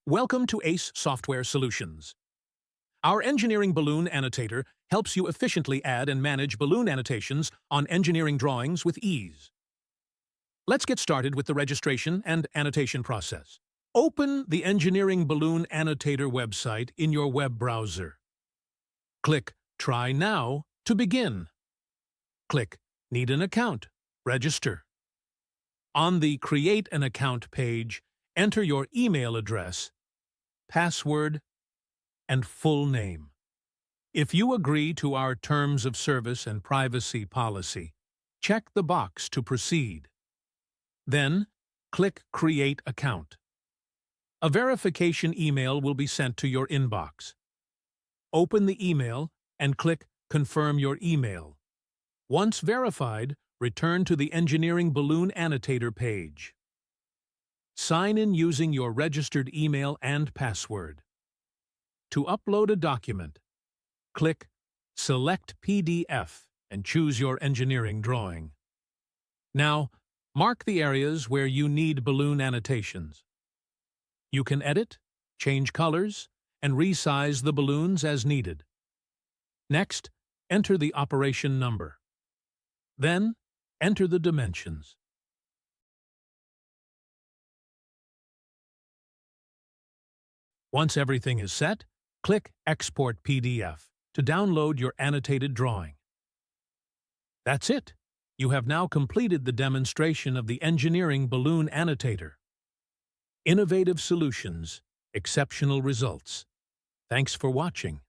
Welcome to ACE Software Solutions. Our Engineering Balloon Annotator helps you efficiently add and manage balloon annotations on engineering drawings with ease. Let's get started with the registration and annotation process. Open the Engineering Balloon Annotator website in your web browser. Click Try Now to begin. Click Need an Account, Register. On the Create an Account page, enter your email address, password, and full name. If you agree to our terms of service and privacy policy, check the box to proceed. Then, click Create Account. A verification email will be sent to your inbox. Open the email and click Confirm your email. Once verified, return to the Engineering Balloon Annotator page. Sign in using your registered email and password. To upload a document, click Select PDF and choose your engineering drawing. Now, mark the areas where you need balloon annotations. You can edit, change colors, and resize the balloons as needed. Next, enter the operation number. Then, enter the dimensions. Once everything is set, click Export PDF to download your annotated drawing. That's it. You have now completed the demonstration of the Engineering Balloon Annotator. Innovative solutions, exceptional results. Thanks for watching.